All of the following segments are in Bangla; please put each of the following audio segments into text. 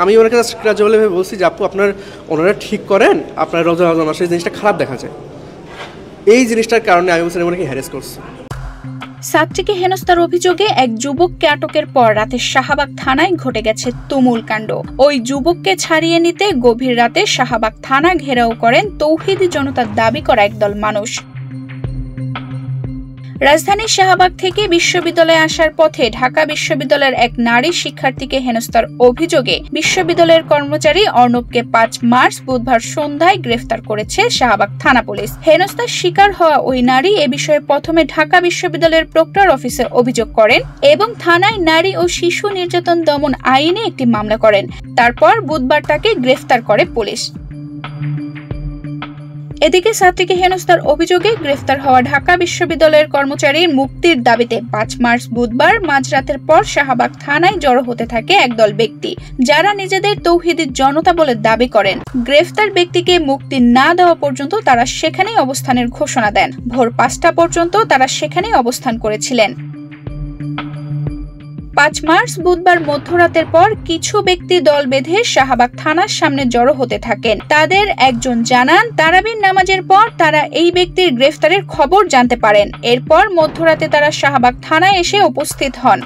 আমি ওনাকে গ্রাজুয়ালিভাবে বলছি যে আপু ওনারা ঠিক করেন, আপনার রমজান মাসে জিনিসটা খারাপ দেখা যায়, এই জিনিসটার কারণে আমি বলছি ওনাকে হ্যারাস করছি। ছাত্রীকে হেনস্থার অভিযোগে এক যুবককে আটকের পর রাতে শাহবাগ থানায় ঘটে গেছে তুমুল কাণ্ড। ওই যুবককে ছাড়িয়ে নিতে গভীর রাতে শাহবাগ থানা ঘেরাও করেন তৌহিদি জনতার দাবি করা একদল মানুষ। রাজধানীর শাহবাগ থেকে বিশ্ববিদ্যালয়ে আসার পথে ঢাকা বিশ্ববিদ্যালয়ের এক নারী শিক্ষার্থীকে হেনস্থার অভিযোগে বিশ্ববিদ্যালয়ের কর্মচারী অর্ণবকে ৫ মার্চ বুধবার সন্ধ্যায় গ্রেফতার করেছে শাহবাগ থানা পুলিশ। হেনস্থার শিকার হওয়া ওই নারী এ বিষয়ে প্রথমে ঢাকা বিশ্ববিদ্যালয়ের প্রক্টর অফিসে অভিযোগ করেন এবং থানায় নারী ও শিশু নির্যাতন দমন আইনে একটি মামলা করেন। তারপর বুধবার তাকে গ্রেফতার করে পুলিশ। এদিকে ছাত্রীকে হেনস্থার অভিযোগে গ্রেফতার হওয়া ঢাকা বিশ্ববিদ্যালয়ের কর্মচারীর মুক্তির দাবিতে ৫ মার্চ বুধবার মাঝরাতের পর শাহবাগ থানায় জড়ো হতে থাকে একদল ব্যক্তি, যারা নিজেদের তৌহিদি জনতা বলে দাবি করেন। গ্রেফতার ব্যক্তিকে মুক্তি না দেওয়া পর্যন্ত তারা সেখানেই অবস্থানের ঘোষণা দেন। ভোর ৫টা পর্যন্ত তারা সেখানেই অবস্থান করেছিলেন। ৫ মার্চ বুধবার মধ্যরাতের পর কিছু ব্যক্তি দল বেঁধে শাহবাগ থানার সামনে জড়ো হতে থাকেন। তাদের একজন জানান, তারাবির নামাজের পর তারা এই ব্যক্তির গ্রেফতারের খবর জানতে পারেন। এরপর মধ্যরাতে তারা শাহবাগ থানায় এসে উপস্থিত হন।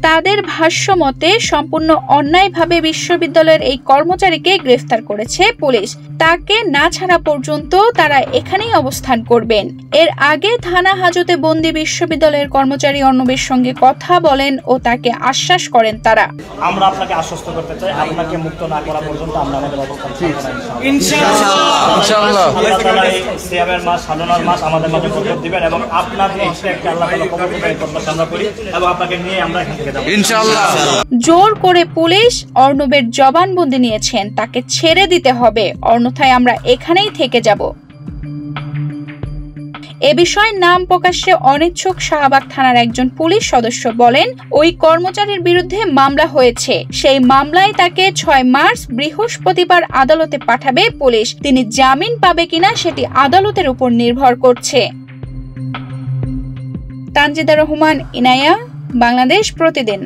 তাদের ভাষ্য মতে সম্পূর্ণ অন্যায়ভাবে বিশ্ববিদ্যালয়ের এই কর্মচারীকে গ্রেফতার করেছে পুলিশ। তাকে না ছাড়া পর্যন্ত তারা এখানেই অবস্থান করবেন। এর আগে থানা হাজতে বন্দী বিশ্ববিদ্যালয়ের কর্মচারী অর্ণবের সঙ্গে কথা বলেন ও তাকে আশ্বাস করেন তারা। আমরা আপনাকে আশ্বস্ত করতে চাই, আপনাকে মুক্ত না করা পর্যন্ত আমরা আমাদের অবস্থান থাকব না ইনশাআল্লাহ। আল্লাহ তাআলা এই সিয়ামের মাস, সাধনার মাস আমাদের মাঝে বরকত দিবেন এবং আপনার ইচ্ছাকে আল্লাহ তাআলা কবুল করবেন প্রত্যাশা আমরা করি এবং আপনাকে নিয়ে আমরা এখান থেকে যাব ইনশাআল্লাহ। জোর করে পুলিশ অর্ণবের জবানবন্দি নিয়েছেন, তাকে ছেড়ে দিতে হবে, অন্যথায় আমরা এখানেই থেকে যাব। এ বিষয়ে নাম প্রকাশ্যে অনিচ্ছুক শাহবাগ থানার একজন পুলিশ সদস্য বলেন, ওই কর্মচারীর বিরুদ্ধে মামলা হয়েছে। সেই মামলায় তাকে ৬ মার্চ বৃহস্পতিবার আদালতে পাঠাবে পুলিশ। তিনি জামিন পাবে কিনা সেটি আদালতের উপর নির্ভর করছে। তানজিদা রহমান, ইনায়া, বাংলাদেশ প্রতিদিন।